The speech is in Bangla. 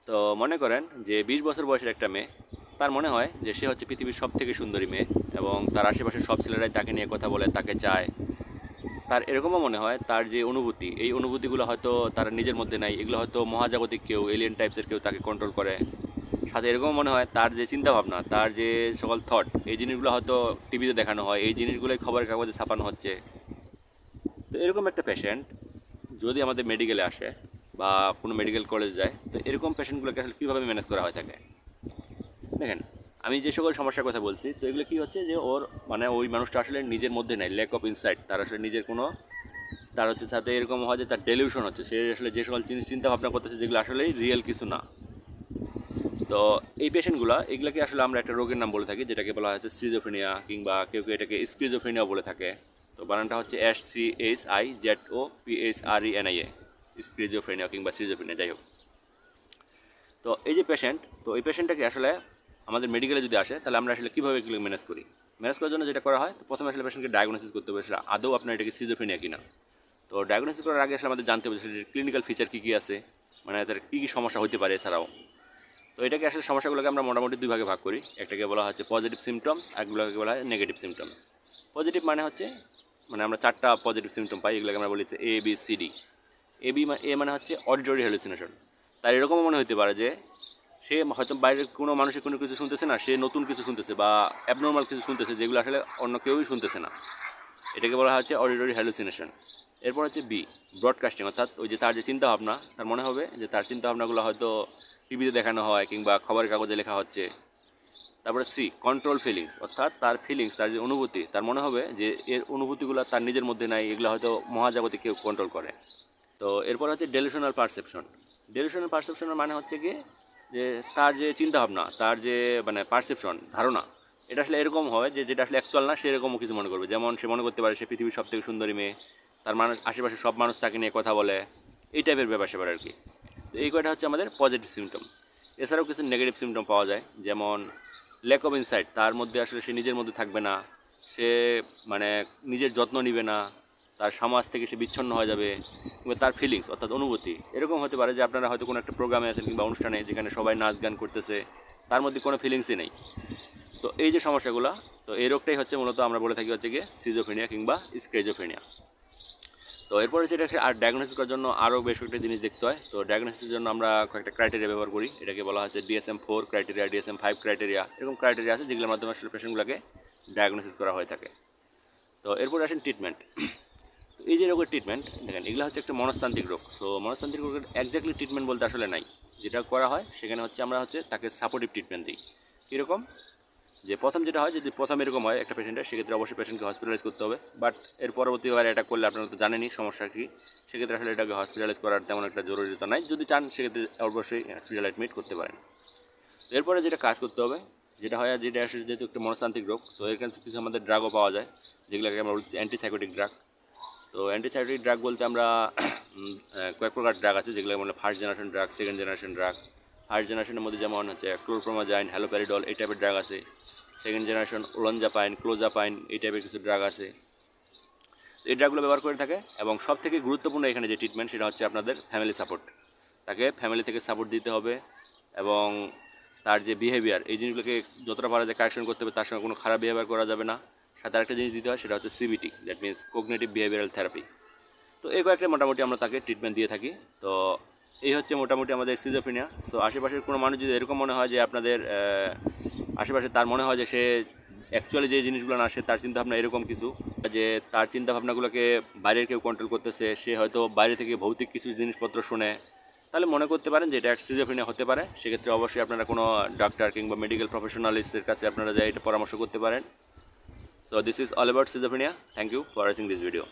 তো মনে করেন যে 20 বছর বয়সের একটা মেয়ে, তার মনে হয় যে সে হচ্ছে পৃথিবীর সবথেকে সুন্দরী মেয়ে এবং তার আশেপাশের সব ছেলেরাই তাকে নিয়ে কথা বলে, তাকে চায়। তার এরকমও মনে হয় তার যে অনুভূতি, এই অনুভূতিগুলো হয়তো তার নিজের মধ্যে নাই, এগুলো হয়তো মহাজাগতিক কেউ, এলিয়েন টাইপসের কেউ তাকে কন্ট্রোল করে। সাথে এরকমও মনে হয় তার যে চিন্তাভাবনা, তার যে সকল থট, এই জিনিসগুলো হয়তো টিভিতে দেখানো হয়, এই জিনিসগুলোই খবরের কাগজে ছাপানো হচ্ছে। তো এরকম একটা পেশেন্ট যদি আমাদের মেডিকেলে আসে বা কোনো মেডিকেল কলেজ যায়, তো এরকম পেশেন্টগুলোকে আসলে কীভাবে ম্যানেজ করা হয় থাকে? দেখেন, আমি যে সকল সমস্যার কথা বলছি, তো এগুলো কী হচ্ছে যে ওর মানে ওই মানুষটা আসলে নিজের মধ্যে নাই, ল্যাক অফ ইনসাইট, তার আসলে নিজের কোনো, তার হচ্ছে সাথে এরকম হয় যে তার ডেলিউশন হচ্ছে, সে আসলে যে সকল জিনিস চিন্তা ভাবনা করতেছে যেগুলো আসলেই রিয়েল কিছু না। তো এই পেশেন্টগুলো, এগুলোকে আসলে আমরা একটা রোগের নাম বলে থাকি, যেটাকে বলা হচ্ছে সিজোফ্রেনিয়া, কিংবা কেউ কেউ এটাকে স্কিজোফ্রেনিয়া বলে থাকে। তো বানানটা হচ্ছে SCHIZOPHRENIA, স্কিজোফ্রেনিয়া কিংবা সিজোফ্রেনিয়া, যাই হোক। তো এই যে পেশেন্ট, তো এই পেশেন্টটাকে আসলে আমাদের মেডিকেলে যদি আসে, তাহলে আমরা আসলে কীভাবে এগুলো ম্যানেজ করি? ম্যানেজ করার জন্য যেটা করা হয়, তো প্রথমে আসলে পেশেন্টকে ডায়াগনোসিস করতে হবে আসলে আদৌ আপনার এটাকে সিজোফ্রেনিয়া কিনা। তো ডায়াগনোসিস করার আগে আসলে আমাদের জানতে হবে সেটার ক্লিনিক্যাল ফিচার কী কী আছে, মানে তার কী কী সমস্যা হতে পারে এছাড়াও। তো এটাকে আসলে সমস্যাগুলোকে আমরা মোটামুটি দুই ভাগে ভাগ করি। একটাকে বলা হচ্ছে পজিটিভ সিমটমস, একগুলোকে বলা হয় নেগেটিভ সিমটমস। পজিটিভ মানে হচ্ছে, মানে আমরা 4টা পজিটিভ সিমটম পাই, এগুলোকে আমরা বলি ABCD। এ মানে হচ্ছে অডিটরি হ্যালুসিনেশন। তার এরকমও মনে হতে পারে যে সে হয়তো বাইরের কোনো মানুষের কোনো কিছু শুনতেছে না, সে নতুন কিছু শুনতেছে বা অ্যাবনর্মাল কিছু শুনতেছে, যেগুলো আসলে অন্য কেউই শুনতেছে না। এটাকে বলা হচ্ছে অডিটরি হ্যালুসিনেশন। এরপর হচ্ছে বি, ব্রডকাস্টিং, অর্থাৎ ওই যে তার যে চিন্তাভাবনা, তার মনে হবে যে তার চিন্তাভাবনাগুলো হয়তো টিভিতে দেখানো হয় কিংবা খবরের কাগজে লেখা হচ্ছে। তারপরে সি, কন্ট্রোল ফিলিংস, অর্থাৎ তার ফিলিংস, তার যে অনুভূতি, তার মনে হবে যে এর অনুভূতিগুলো তার নিজের মধ্যে নাই, এগুলো হয়তো মহাজাগতিক কেউ কন্ট্রোল করে। তো এরপর হচ্ছে ডেলিউশনাল পারসেপশন। ডেলিউশনাল পারসেপশনের মানে হচ্ছে কি, যে তার যে চিন্তাভাবনা, তার যে মানে পারসেপশন, ধারণা, এটা আসলে এরকম হয় যে যেটা আসলে অ্যাকচুয়াল না, সেরকমও কিছু মনে করবে। যেমন সে মনে করতে পারে সে পৃথিবীর সবথেকে সুন্দরী মেয়ে, তার মানুষ আশেপাশে সব মানুষ তাকে নিয়ে কথা বলে, এই টাইপের ব্যাপার স্যাপার আর কি। তো এই কয়টা হচ্ছে আমাদের পজিটিভ সিমটমস। এছাড়াও কিছু নেগেটিভ সিমটম পাওয়া যায়, যেমন ল্যাক অফ ইনসাইট, তার মধ্যে আসলে সে নিজের মধ্যে থাকবে না, সে মানে নিজের যত্ন নিবে না, তার সমাজ থেকে সে বিচ্ছিন্ন হয়ে যাবে, কিংবা তার ফিলিংস অর্থাৎ অনুভূতি এরকম হতে পারে যে আপনারা হয়তো কোনো একটা প্রোগ্রামে আছেন কিংবা অনুষ্ঠানে, যেখানে সবাই নাচ গান করতেছে, তার মধ্যে কোনো ফিলিংসই নেই। তো এই যে সমস্যাগুলো, তো এই রোগটাই হচ্ছে মূলত আমরা বলে থাকি হচ্ছে গিয়ে সিজোফ্রেনিয়া কিংবা স্কিজোফ্রেনিয়া। তো এরপরে যেটাকে আর ডায়াগনোসিস করার জন্য আরও বেশ কয়েকটা জিনিস দেখতে হয়। তো ডায়াগনোসিসের জন্য আমরা কয়েকটা ক্রাইটেরিয়া ব্যবহার করি, এটাকে বলা হচ্ছে DSM-4 ক্রাইটেরিয়া, DSM-5 ক্রাইটেরিয়া, এরকম ক্রাইটেরিয়া আছে যেগুলোর মাধ্যমে আসলে পেশেন্টগুলোকে ডায়াগনোসিস করা হয়ে থাকে। তো এরপরে আসেন ট্রিটমেন্ট। এই যে রোগের ট্রিটমেন্ট, দেখেন এগুলো হচ্ছে একটা মনস্তান্ত্রিক রোগ। সো মনস্তান্ত্রিক রোগের একজাক্টলি ট্রিটমেন্ট বলতে আসলে নাই। যেটা করা হয় সেখানে হচ্ছে আমরা হচ্ছে তাকে সাপোর্টিভ ট্রিটমেন্ট দিই। কীরকম? যে প্রথম যেটা হয়, যদি প্রথম এরকম হয় একটা পেশেন্টের, সেক্ষেত্রে অবশ্যই পেশেন্টকে হসপিটালাইজ করতে হবে। বাট এর পরবর্তীবার এটা করলে আপনারা তো জানেনই সমস্যা কী, সেক্ষেত্রে আসলে এটাকে হসপিটালাইজ করার তেমন একটা জরুরিতা নাই। যদি চান সেক্ষেত্রে অবশ্যই হসপিটাল অ্যাডমিট করতে পারেন। এরপরে যেটা কাজ করতে হবে, যেটা হয়, যেটা আসলে যেহেতু একটা মনস্তান্ত্রিক রোগ, তো এর কাছে কিছু আমাদের ড্রাগও পাওয়া যায়, যেগুলোকে আমরা বলছি অ্যান্টিসাইকোটিক ড্রাগ। তো অ্যান্টিসাইকোটিক ড্রাগ বলতে আমরা কয়েক প্রকার ড্রাগ আছে, যেগুলো মানে first generation drug, second generation drug. First জেনারেশনের মধ্যে যেমন হচ্ছে ক্লোরপ্রোমাজাইন, হ্যালোপ্যারিডল, এই টাইপের ড্রাগ আছে। সেকেন্ড জেনারেশন ওলনজাপাইন, ক্লোজাপাইন, এই টাইপের কিছু ড্রাগ আছে। তো এই ড্রাগগুলো ব্যবহার করে থাকে। এবং সব থেকে গুরুত্বপূর্ণ এখানে যে ট্রিটমেন্ট, সেটা হচ্ছে আপনাদের ফ্যামিলি সাপোর্ট। তাকে ফ্যামিলি থেকে সাপোর্ট দিতে হবে এবং তার যে বিহেভিয়ার, এই জিনিসগুলোকে যতটা পারা যায় কারেকশন করতে হবে, তার সঙ্গে কোনো খারাপ বিহেভিয়ার করা যাবে না। সাথে আরেকটা জিনিস দিতে হয়, সেটা হচ্ছে CBT, that means cognitive behavioural therapy. তো এই কয়েকটা মোটামুটি আমরা তাকে ট্রিটমেন্ট দিয়ে থাকি। তো এই হচ্ছে মোটামুটি আমাদের সিজোফ্রেনিয়া। সো আশেপাশের কোনো মানুষ যদি এরকম মনে হয় যে আপনাদের আশেপাশে তার মনে হয় যে সে অ্যাকচুয়ালি যে জিনিসগুলো না, সে তার চিন্তাভাবনা এরকম কিছু, যে তার চিন্তাভাবনাগুলোকে বাইরের কেউ কন্ট্রোল করতেছে, সে হয়তো বাইরে থেকে ভৌতিক কিছু জিনিসপত্র শুনে, তাহলে মনে করতে পারেন যে এটা একটা সিজোফ্রেনিয়া হতে পারে। সেক্ষেত্রে অবশ্যই আপনারা কোনো ডাক্তার কিংবা মেডিকেল প্রফেশনালিস্টের কাছে আপনারা যাই এটা পরামর্শ করতে পারেন। So this is all about schizophrenia. Thank you for watching this video.